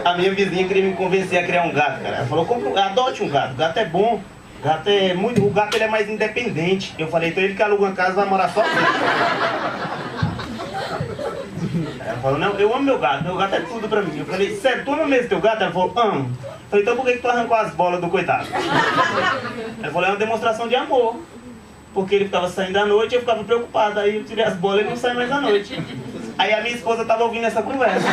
A minha vizinha queria me convencer a criar um gato, cara. Ela falou, adote um gato, gato é bom. O gato ele é mais independente. Eu falei, então ele que aluga uma casa vai morar sozinho. Ela falou, não, eu amo meu gato é tudo pra mim. Eu falei, sério, tu ama mesmo teu gato? Ela falou, amo. Eu falei, então por que tu arrancou as bolas do coitado? Ela falou, é uma demonstração de amor. Porque ele ficava saindo à noite e eu ficava preocupado. Aí eu tirei as bolas e ele não sai mais à noite. Aí a minha esposa tava ouvindo essa conversa.